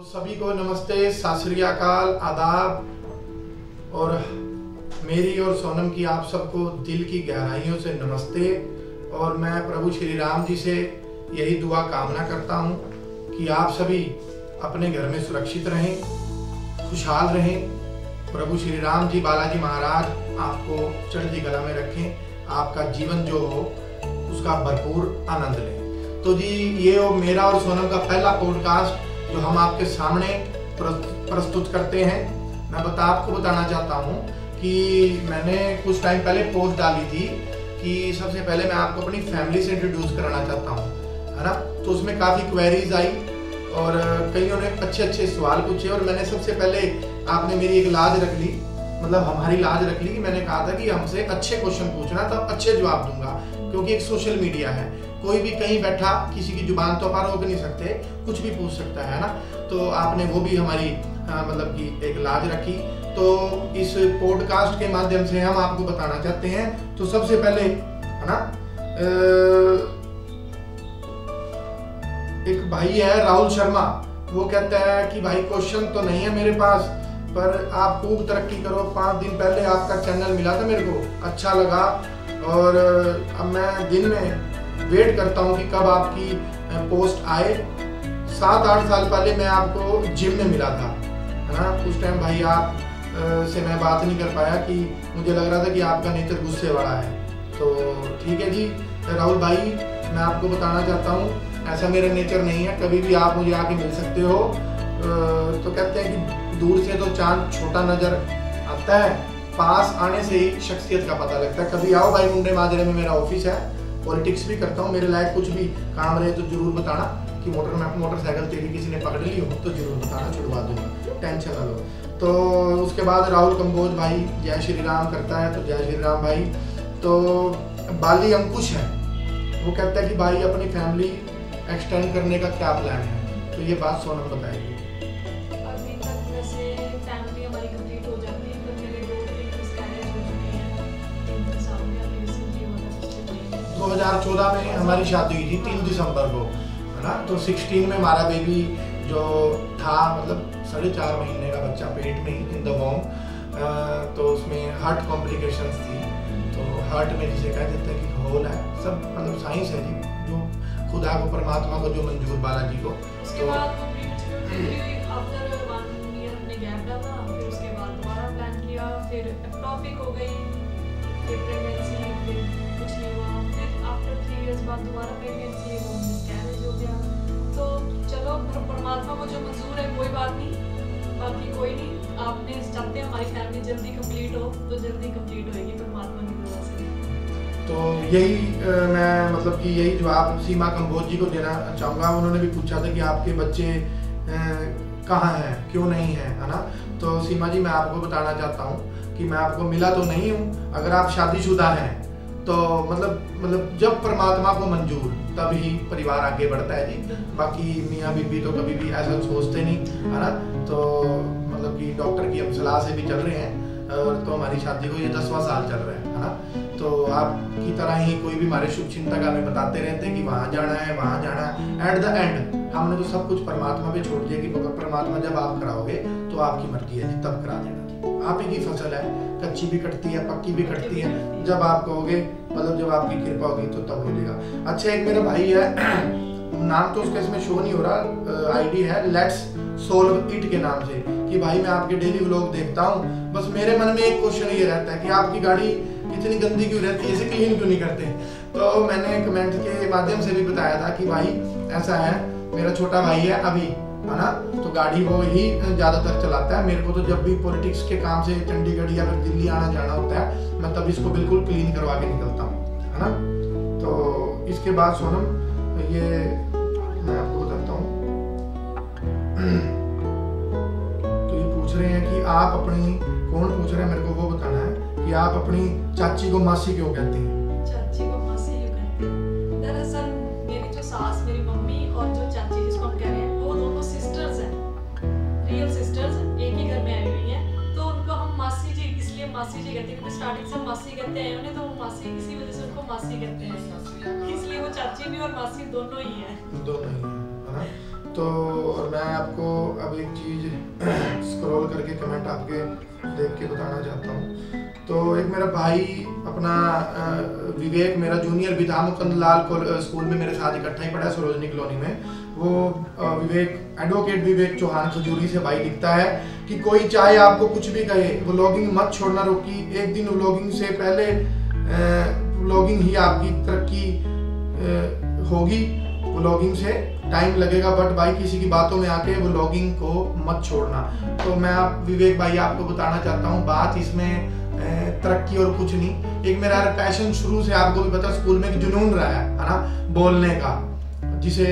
तो सभी को नमस्ते, सत श्री अकाल, आदाब। और मेरी और सोनम की आप सबको दिल की गहराइयों से नमस्ते। और मैं प्रभु श्री राम जी से यही दुआ कामना करता हूँ कि आप सभी अपने घर में सुरक्षित रहें, खुशहाल रहें। प्रभु श्री राम जी, बालाजी महाराज आपको चढ़ती कला में रखें, आपका जीवन जो हो उसका भरपूर आनंद लें। तो जी, ये मेरा और सोनम का पहला पॉडकास्ट जो हम आपके सामने प्रस्तुत करते हैं। मैं आपको बताना चाहता हूँ कि मैंने कुछ टाइम पहले पोस्ट डाली थी कि सबसे पहले मैं आपको अपनी फैमिली से इंट्रोड्यूस कराना चाहता हूँ, है ना। तो उसमें काफ़ी क्वेरीज आई और कईयों ने अच्छे अच्छे सवाल पूछे। और मैंने सबसे पहले, आपने मेरी एक लाज रख ली, मतलब हमारी लाज रख ली कि मैंने कहा था कि हमसे अच्छे क्वेश्चन पूछना, तब अच्छे जवाब दूंगा। क्योंकि एक सोशल मीडिया है, कोई भी कहीं बैठा किसी की जुबान तो अपन रोक नहीं सकते, कुछ भी पूछ सकता है ना। तो आपने वो भी हमारी मतलब कि एक लाज रखी। तो इस पॉडकास्ट के माध्यम से हम आपको बताना चाहते हैं। तो सबसे पहले, है ना, एक भाई है राहुल शर्मा, वो कहता है कि भाई क्वेश्चन तो नहीं है मेरे पास, पर आप खूब तरक्की करो। 5 दिन पहले आपका चैनल मिला था, मेरे को अच्छा लगा और अब मैं दिन में वेट करता हूँ कि कब आपकी पोस्ट आए। 7-8 साल पहले मैं आपको जिम में मिला था, है ना। उस टाइम भाई आप से मैं बात नहीं कर पाया कि मुझे लग रहा था कि आपका नेचर गुस्से वाला है। तो ठीक है जी राहुल भाई, मैं आपको बताना चाहता हूँ ऐसा मेरा नेचर नहीं है, कभी भी आप मुझे आके मिल सकते हो। तो कहते हैं कि दूर से तो चांद छोटा नजर आता है, पास आने से ही शख्सियत का पता लगता है। कभी आओ भाई, मुंडे माजरे में मेरा ऑफिस है, पॉलिटिक्स भी करता हूँ। मेरे लायक कुछ भी काम रहे तो जरूर बताना कि मोटरसाइकिल तेरी किसी ने पकड़ ली हो तो जरूर बताना, छुड़वा दूंगा, टेंशन ना लो। तो उसके बाद राहुल कंबोज भाई जय श्री राम करता है, तो जय श्री राम भाई। तो बाली अंकुश है, वो कहता है कि भाई अपनी फैमिली एक्सटेंड करने का क्या प्लान है। तो ये बात सोनम बताएगी। अभी तक वैसे फैमिली हमारी कंप्लीट हो जाती है, पर मेरे 2-3 मिसकैरेज हो चुके हैं। 3 साल में अभी रिसेंटली हुआ था, पिछले महीने 2014 में हमारी शादी हुई थी 3 दिसंबर को, है ना। तो 16 में हमारा बेबी जो था, मतलब 4.5 महीने का बच्चा पेट में ही इन द वॉम। तो उसमें हार्ट कॉम्प्लिकेशंस थी। तो हार्ट में जिसे कह देते हैं कि होल है, सब मतलब साइंस है जी, जो खुदा को, परमात्मा को जो मंजूर, बालाजी को। उसके बाद वो प्रीमेच्योर डिलीवरी आफ्टर 1 ईयर हमने गैप डाला, फिर उसके बाद दोबारा प्लान किया, फिर एक्टॉपिक हो गई, फिर प्रेगनेंसी, फिर कुछ नहीं हुआ, फिर आफ्टर 3 इयर्स बाद दोबारा प्रेगनेंसी, वो मिसकैरेज हो गया। तो चलो, परमात्मा को जो मंजूर है कोई बात नहीं, बाकी कोई नहीं। आपने चाहते हैं हमारी फैमिली जल्दी कंप्लीट हो तो जल्दी कंप्लीट होएगी परमात्मा की दुआ से। तो यही मैं मतलब कि यही जवाब सीमा कंबोज जी को देना चाहूँगा। उन्होंने भी पूछा था कि आपके बच्चे कहाँ हैं, क्यों नहीं हैं, है ना। तो सीमा जी, मैं आपको बताना चाहता हूँ कि मैं आपको मिला तो नहीं हूँ। अगर आप शादीशुदा हैं तो मतलब जब परमात्मा को मंजूर तभी परिवार आगे बढ़ता है जी। बाकी मियाँ बीबी तो कभी भी ऐसा सोचते नहीं, है ना। तो मतलब कि डॉक्टर की हम सलाह से भी चल रहे हैं, और तो हमारी शादी को ये 10वां साल चल रहा है ना। तो आपकी तरह ही कोई भी हमारे शुभ चिंतक हमें बताते रहते हैं कि वहाँ जाना है, वहाँ जाना है। एट द एंड हमने तो सब कुछ परमात्मा पे छोड़ दिया कि परमात्मा जब आप कराओगे तो आपकी मर्जी है जी, तब करा देना। आप ही की फसल है, कच्ची भी कटती है, पक्की भी कटती है। जब आप कहोगे, मतलब जब आपकी कृपा होगी तो तब हो जाएगा। अच्छा, एक मेरा भाई है, नाम तो उसका इसमें शो नहीं हो रहा, आईडी है लेट्स सोल्व इट के नाम से, कि भाई मैं आपके डेली व्लॉग देखता हूँ, बस मेरे मन में एक क्वेश्चन ये रहता है कि आपकी गाड़ी इतनी गंदी क्यों रहती है, इसे क्लीन क्यों नहीं करते। तो मैंने कमेंट के माध्यम से भी बताया था कि भाई ऐसा है, मेरा छोटा भाई है अभी, है ना, तो गाड़ी वो ही ज़्यादातर चलाता है। मेरे को तो जब भी पॉलिटिक्स के काम से चंडीगढ़ या फिर दिल्ली आना जाना होता है, मैं तब इसको बिल्कुल क्लीन करवा के निकलता हूँ, है ना। तो इसके बाद सोनम, ये मैं आपको बताता हूँ। तो ये पूछ रहे हैं कि आप अपनी, कौन पूछ रहे हैं मेरे को वो बताना है, कि आप अपनी चाची को मासी क्यों कहते हैं। चाची को मासी क्यों कहते हैं? दरअसल मेरी जो सास, मेरी मम्मी और जो चाची जिसको हम कह रहे हैं, वो दोनों सिस्टर्स हैं, रियल सिस्टर्स, एक ही घर में आई हुई हैं। तो उनको हम मासी जी, इसलिए मासी जी कहते हैं, क्योंकि स्टार्टिंग से मासी कहते हैं उन्हें, तो वो मासी, इसी वजह से उनको मासी कहते हैं, इसलिए वो चाची भी और मासी दोनों ही हैं। दोनों ही, है ना। तो और मैं आपको अब एक चीज़ स्क्रॉल करके कमेंट आपके देख के बताना चाहता हूँ। तो एक मेरा भाई अपना विवेक, मेरा जूनियर भी था, मुकुंद लाल स्कूल में मेरे साथ इकट्ठा ही पढ़ा सरोजनी कॉलोनी में। वो विवेक, एडवोकेट विवेक चौहान खजूरी से भाई लिखता है कि कोई चाहे आपको कुछ भी कहे, व्लॉगिंग मत छोड़ना रोकी। एक दिन व्लॉगिंग से पहले व्लॉगिंग ही आपकी तरक्की होगी। व्लॉगिंग से टाइम लगेगा, बट भाई किसी की बातों में आके व्लॉगिंग को मत छोड़ना। तो मैं आप विवेक भाई आपको बताना चाहता हूँ, बात इसमें तरक्की और कुछ नहीं। एक मेरा पैशन शुरू से, आपको भी पता, स्कूल में एक जुनून रहा है ना, बोलने का, जिसे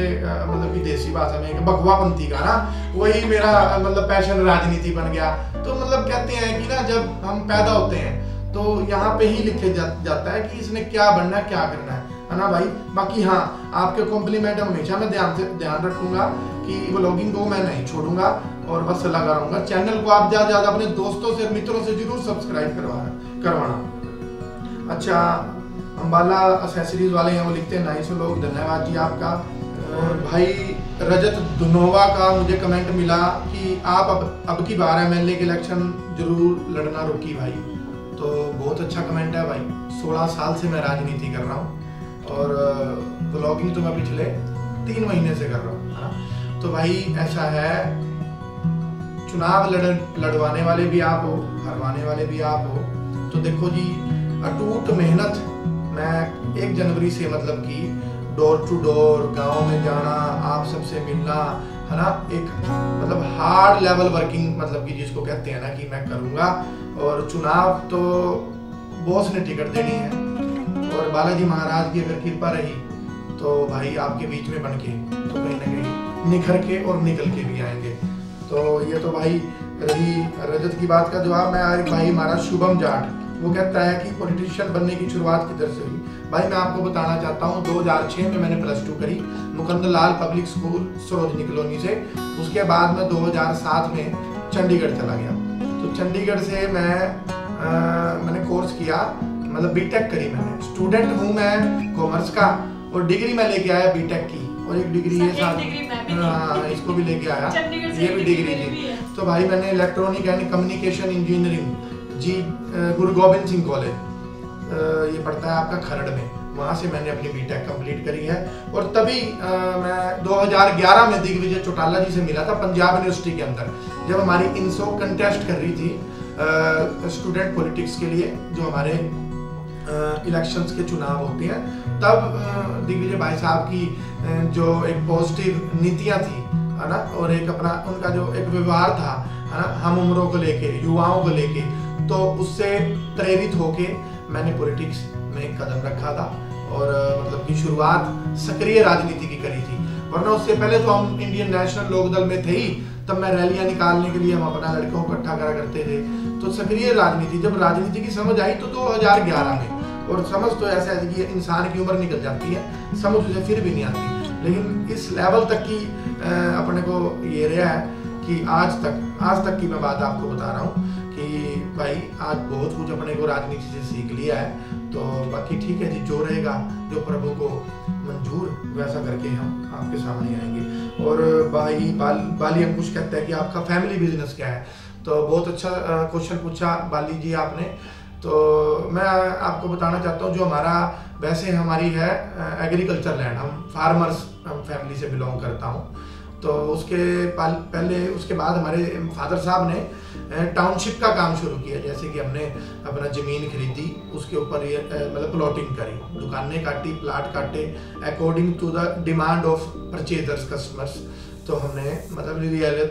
मतलब कि देसी भाषा में बकवापंथी का ना, वही मेरा मतलब पैशन राजनीति बन गया। तो मतलब कहते हैं कि ना, जब हम पैदा होते हैं तो यहाँ पे ही लिखे जाता है कि इसने क्या बनना है, क्या करना है ना भाई। बाकी हाँ, आपके कॉम्प्लीमेंट हमेशा मैं ध्यान रखूंगा कि व्लॉगिंग को मैं नहीं छोड़ूंगा और बस लगा रहूंगा। चैनल को आप ज्यादा अपने दोस्तों से, मित्रों से जरूर सब्सक्राइब करवाना। अच्छा, अम्बाला एक्सेसरीज वाले हैं, वो लिखते हैं नाइस लोग, धन्यवाद जी आपका। भाई रजत धुनोवा का मुझे कमेंट मिला कि आप अब की बार MLA के इलेक्शन जरूर लड़ना रोकी भाई। तो बहुत अच्छा कमेंट है भाई। 16 साल से मैं राजनीति कर रहा हूँ और ब्लॉगिंग तो मैं पिछले 3 महीने से कर रहा हूँ, है ना। तो भाई ऐसा है, चुनाव लड़वाने वाले भी आप हो, हरवाने वाले भी आप हो। तो देखो जी, अटूट मेहनत, मैं 1 जनवरी से मतलब कि डोर टू डोर गांव में जाना, आप सबसे मिलना, है ना, एक मतलब हार्ड लेवल वर्किंग, मतलब कि जिसको कहते हैं ना, कि मैं करूंगा। और चुनाव तो बॉस ने टिकट देनी है और बालाजी महाराज की अगर कृपा रही तो भाई आपके बीच में बन के तो कहीं ना कहीं निखर के और निकल के भी आएंगे। तो ये तो भाई रही रजत की बात का जवाब। मैं आज भाई हमारा शुभम जाट, वो कहता है कि पॉलिटिशियन बनने की शुरुआत किधर से हुई। भाई मैं आपको बताना चाहता हूँ, 2006 में मैंने +2 करी मुकुंद लाल पब्लिक स्कूल सरोजनी कॉलोनी से। उसके बाद मैं 2007 में चंडीगढ़ चला गया। तो चंडीगढ़ से मैंने कोर्स किया, मतलब बीटेक करी मैंने। स्टूडेंट हूँ मैं कॉमर्स का और डिग्री मैं लेके आया बीटेक की, और एक डिग्री ये साथ, हाँ, इसको भी लेके आया, ये भी डिग्री थी। तो भाई मैंने electronic and communication engineering ji Guru Gobind Singh college, ये पड़ता है आपका खरड़ में, वहाँ से मैंने अपनी बीटेक कंप्लीट करी है। और तभी मैं 2011 में दिग्विजय चौटाला जी से मिला था पंजाब यूनिवर्सिटी के अंदर, जब हमारी इंसो कंटेस्ट कर रही थी स्टूडेंट पॉलिटिक्स के लिए, जो हमारे इलेक्शंस के चुनाव होते हैं। तब दिग्विजय भाई साहब की जो एक पॉजिटिव नीतियाँ थी, है ना, और एक अपना उनका जो एक व्यवहार था, है ना, हम उम्रों को लेके, युवाओं को लेके, तो उससे प्रेरित होके मैंने पॉलिटिक्स में कदम रखा था और मतलब की शुरुआत सक्रिय राजनीति की करी थी। वरना उससे पहले तो हम इंडियन नेशनल लोकदल में थे ही, तब मैं रैलियां निकालने के लिए हम अपना लड़कों को इकट्ठा करा करते थे। तो सक्रिय राजनीति, जब राजनीति की समझ आई तो 2011 में, और समझ तो ऐसा है कि इंसान की उम्र निकल जाती है, समझ उसे फिर भी नहीं आती, लेकिन इस लेवल तक की अपने को ये रहा है कि आज तक की मैं बात आपको बता रहा हूँ कि भाई आज बहुत कुछ अपने को राजनीति से सीख लिया है। तो बाकी ठीक है जी, जो रहेगा, जो प्रभु को मंजूर, वैसा करके हम आपके सामने आएंगे। और भाई बाली अंकुश कहता है कि आपका फैमिली बिजनेस क्या है। तो बहुत अच्छा क्वेश्चन पूछा बाली जी आपने। तो मैं आपको बताना चाहता हूँ, जो हमारा वैसे हमारी है एग्रीकल्चर लैंड, हम फार्मर्स फैमिली से बिलोंग करता हूँ। तो उसके बाद हमारे फादर साहब ने टाउनशिप का काम शुरू किया, जैसे कि हमने अपना ज़मीन खरीदी, उसके ऊपर मतलब प्लॉटिंग करी, दुकानें काटी, प्लाट काटे according to the demand of purchasers, customers. तो हमने मतलब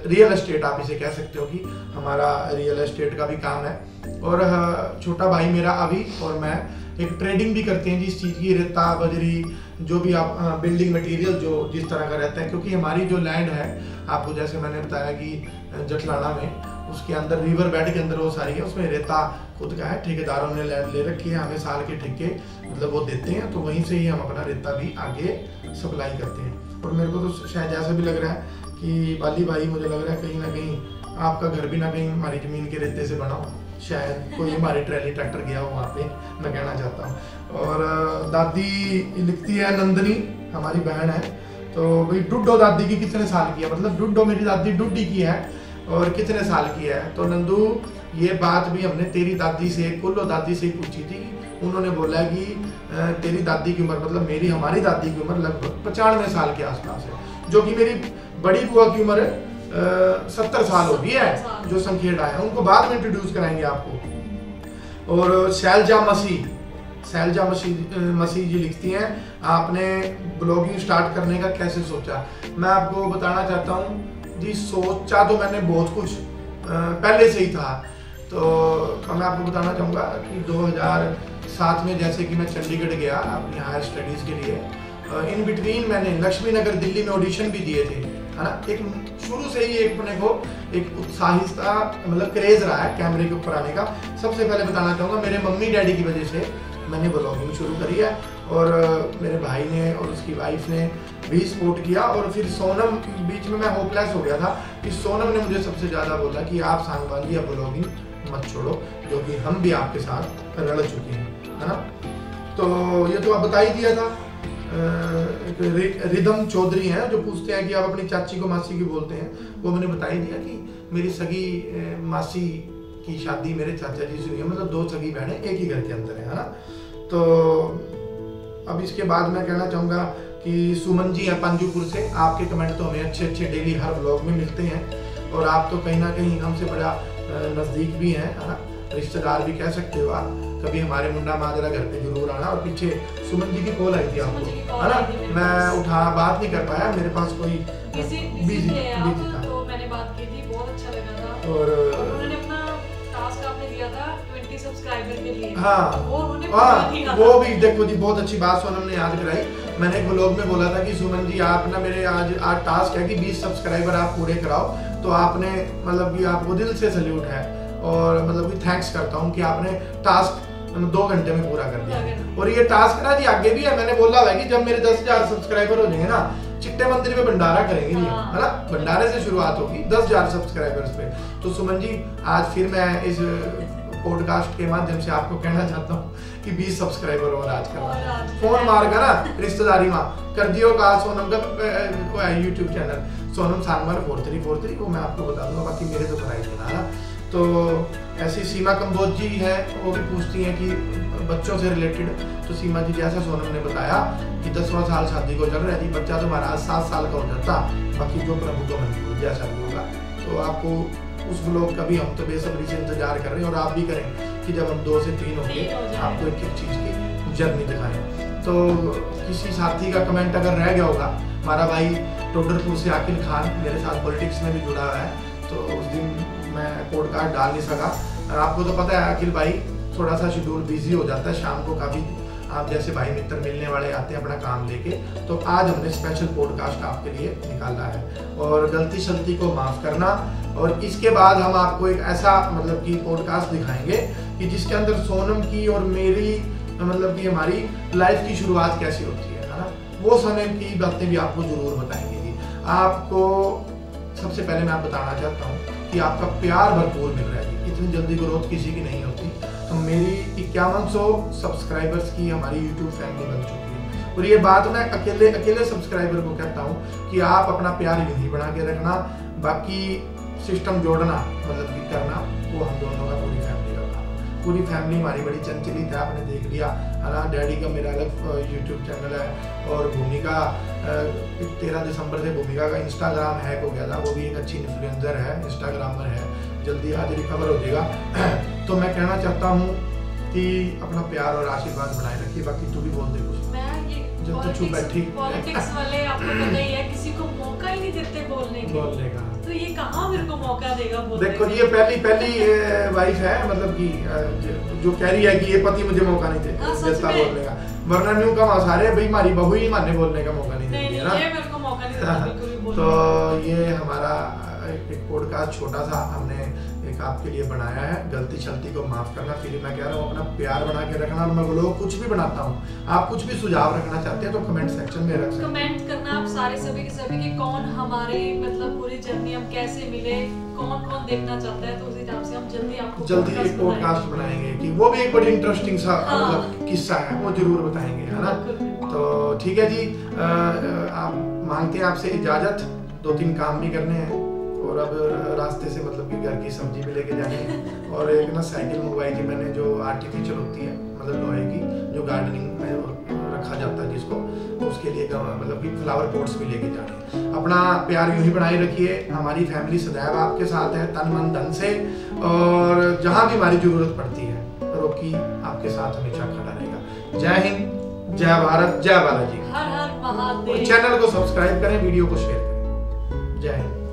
रियल एस्टेट आप इसे कह सकते हो कि हमारा रियल एस्टेट का भी काम है। और छोटा भाई मेरा अभी और मैं एक ट्रेडिंग भी करते हैं जिस चीज़ की, रेता, बजरी, जो भी आप बिल्डिंग मटेरियल जो जिस तरह का रहता है, क्योंकि हमारी जो लैंड है, आपको जैसे मैंने बताया कि जटलाना में, उसके अंदर रिवर बेड के अंदर वो सारी है, उसमें रेता खुद का है, ठेकेदारों ने लैंड ले रखी है, हमें साल के ठेके मतलब वो देते हैं, तो वहीं से ही हम अपना रेता भी आगे सप्लाई करते हैं। और मेरे को तो शायद ऐसा भी लग रहा है कि बाली भाई, मुझे लग रहा है कहीं ना कहीं आपका घर भी ना कहीं हमारी ज़मीन के रेते से बना हो, शायद कोई हमारी ट्रैली ट्रैक्टर गया हो वहाँ पे, मैं कहना चाहता हूँ। और दादी लिखती है, नंदनी हमारी बहन है, तो भाई डुड्डो दादी की कितने साल की है, मतलब डुड्डो मेरी दादी डुड्डी की है और कितने साल की है। तो नंदू ये बात भी हमने तेरी दादी से, कुल्लो दादी से ही पूछी थी। उन्होंने बोला कि तेरी दादी की उम्र, मतलब मेरी हमारी दादी की उम्र लगभग 95 साल के आसपास है, जो कि मेरी बड़ी बुआ की उम्र 70 साल हो गई है, जो संखेड़ा है। उनको बाद में इंट्रोड्यूस कराएंगे आपको। और शैलजा मसीह जी लिखती हैं, आपने ब्लॉगिंग स्टार्ट करने का कैसे सोचा। मैं आपको बताना चाहता हूँ जी, सोचा तो मैंने बहुत कुछ पहले से ही था। तो मैं आपको बताना चाहूँगा कि 2007 में जैसे कि मैं चंडीगढ़ गया अपनी हायर स्टडीज़ के लिए, इन बिटवीन मैंने लक्ष्मी नगर दिल्ली में ऑडिशन भी दिए थे, है ना। एक शुरू से ही एक अपने को एक उत्साहिता, मतलब क्रेज रहा है कैमरे के ऊपर आने का। सबसे पहले बताना चाहूँगा मेरे मम्मी डैडी की वजह से मैंने ब्लॉगिंग शुरू करी है, और मेरे भाई ने और उसकी वाइफ ने भी सपोर्ट किया। और फिर सोनम, बीच में मैं होपलेस हो गया था कि सोनम ने मुझे सबसे ज़्यादा बोला कि आप सांगवान जी अब ब्लॉगिंग मत छोड़ो, जो कि हम भी आपके साथ रड़ चुके हैं, है ना। तो ये तो आप बता ही दिया था। रिदम चौधरी हैं जो पूछते हैं कि आप अपनी चाची को मासी क्यों बोलते हैं, वो मैंने बता ही दिया कि मेरी सगी मासी की शादी मेरे चाचा जी से हुई है, मतलब 2 सगी बहनें एक ही घर के अंदर है ना। तो अब इसके बाद मैं कहना चाहूँगा कि सुमन जी हैं पंजूपुर से, आपके कमेंट तो हमें अच्छे डेली हर व्लॉग में मिलते हैं, और आप तो कहीं ना कहीं हमसे बड़ा नज़दीक भी हैं, है ना, रिश्तेदार भी कह सकते हो आप। कभी हमारे मुंडा माजरा घर पे जरूर आना। और पीछे सुमन जी की कॉल आई थी आपको, है ना, मैं बात नहीं कर पाया, मेरे पास कोई बिजी था, तो मैंने बात की थी, बहुत अच्छा लगा था। और उन्होंने अपना टास्क आपने दिया था 20 सब्सक्राइबर के लिए, हाँ वो भी देखो जी, बहुत अच्छी बात सोनम ने याद कराई। मैंने एक ब्लॉग में बोला था कि सुमन जी आप ना, मेरे आज टास्क है कि 20 सब्सक्राइबर आप पूरे कराओ। तो आपने मतलब कि आपको दिल से सैल्यूट है, और मतलब कि थैंक्स करता हूँ कि आपने टास्क 2 घंटे में पूरा कर दिया। और ये टास्क ना जी आगे भी है, मैंने बोला है कि जब मेरे 10,000 सब्सक्राइबर हो जाएंगे ना, चिट्टे मंदिर में भंडारा करेंगे जी, है ना, भंडारे से शुरुआत होगी 10,000 सब्सक्राइबर्स पे। तो सुमन जी आज फिर मैं इस पॉडकास्ट के माध्यम से आपको कहना चाहता हूँ कि 20 सब्सक्राइबर और आज करना, फोन मार कर ना रिश्तेदारी में कर दियो का सोनम का यूट्यूब चैनल सोनम सांगवान 4343, वो मैं आपको बता दूंगा, बाकी मेरे तो कराई देना ना। तो ऐसी सीमा कंबोज जी है, वो भी पूछती हैं कि बच्चों से रिलेटेड। तो सीमा जी जैसा सोनम ने बताया कि 10वां साल शादी को चल रहा है जी, बच्चा तो हमारा 7 साल का हो जाता, बाकी जो प्रभु को मंजूर जैसा भी होगा। तो आपको उस व्लॉग का भी हम तो बेसब्री से इंतजार कर रहे हैं, और आप भी करें कि जब हम 2 से 3 होंगे आपको एक चीज़ की जर्नी दिखाएं। तो किसी साथी का कमेंट अगर रह गया होगा, हमारा भाई टोडरपुर से आकिल खान मेरे साथ पॉलिटिक्स में भी जुड़ा हुआ है, तो उस दिन मैं पॉडकास्ट डाल नहीं सका। और आपको तो पता है आकिल भाई थोड़ा सा शेड्यूल बिजी हो जाता है, शाम को काफ़ी आप जैसे भाई मित्र मिलने वाले आते हैं अपना काम लेके। तो आज हमने स्पेशल पॉडकास्ट आपके लिए निकाला है, और गलती शलती को माफ़ करना। और इसके बाद हम आपको एक ऐसा मतलब कि पॉडकास्ट दिखाएंगे कि जिसके अंदर सोनम की और मेरी मतलब कि हमारी लाइफ की शुरुआत कैसी होती है ना, वो समय की बातें भी आपको जरूर बताएंगे जी। आपको सबसे पहले मैं बताना चाहता हूँ कि आपका प्यार भरपूर मिल रहा है जी, इतनी जल्दी ग्रोथ किसी की नहीं होती। तो मेरी 5100 सब्सक्राइबर्स की हमारी यूट्यूब फैमिली बन चुकी है, और ये बात मैं अकेले सब्सक्राइबर को कहता हूँ कि आप अपना प्यार यूं ही बना के रखना, बाकी सिस्टम जोड़ना मतलब कि करना वो हम दोनों का, पूरी फैमिली का काम। पूरी फैमिली हमारी बड़ी चंचलित है, आपने देख लिया है ना। डैडी का मेरा अलग यूट्यूब चैनल है, और भूमिका 13 दिसंबर से भूमिका का इंस्टाग्राम हैक हो गया था, वो भी एक अच्छी इन्फ्लुएंसर है, इंस्टाग्रामर है, जल्दी आज रिकवर हो जाएगा। तो मैं कहना चाहता हूँ कि अपना प्यार और आशीर्वाद बनाए रखिए। बाकी तू भी बोल दे कुछ। मैं ये जब तक चुप बैठी, पॉलिटिक्स वाले आपको पता ही है, किसी को मौका ही नहीं देते बोलने का। तो ये कहाँ मेरे को मौका देगा बोलने? देखो जी, ये पहली वाइफ है, मतलब कि जो कह रही है कि ये पति मुझे मौका नहीं देता बोलने का, वरना न्यू कम सारे भाई हमारी बहू ही माने बोलने का मौका नहीं देती है ना। ये मेरे को मौका नहीं देता बिल्कुल भी बोलने। तो ये हमारा एक पॉडकास्ट छोटा सा हमने एक आपके लिए बनाया है, गलती शलती को माफ करना। फिर मैं कह रहा हूँ अपना प्यार बना के रखना। और मैं लोग कुछ भी बनाता हूँ, आप कुछ भी सुझाव रखना चाहते हैं तो कमेंट सेक्शन में रख सकते हैं। कमेंट करना आप सारे सभी के सभी कि कौन हमारे मतलब पूरी जर्नी हम कैसे मिले, कौन देखना चाहता है, तो उस हिसाब से हम जल्दी एक पॉडकास्ट बनाएंगे कि वो भी एक बड़ी इंटरेस्टिंग सा मतलब किस्सा है, वो जरूर बताएंगे, है ना। तो ठीक है जी, आप मांगते हैं आपसे इजाज़त, 2-3 काम भी करने हैं और अब रास्ते से मतलब कि घर की सब्जी भी लेके जानी है और एक ना साइकिल मंगवाई थी मैंने जो आर्टिफिशियल होती है, मतलब लोहे की, जो गार्डनिंग में रखा जाता है जिसको, तो उसके लिए मतलब कि फ्लावर पॉट्स भी लेके जाने हैं। अपना प्यार यूं ही बनाए रखिए, हमारी फैमिली सदैव आपके साथ है तन मन धन से, और जहाँ भी हमारी ज़रूरत पड़ती है रॉकी आपके साथ हमेशा खड़ा रहेगा। जय हिंद, जय भारत, जय बालाजी। हर हर महादेव। चैनल को सब्सक्राइब करें, वीडियो को शेयर करें। जय हिंद।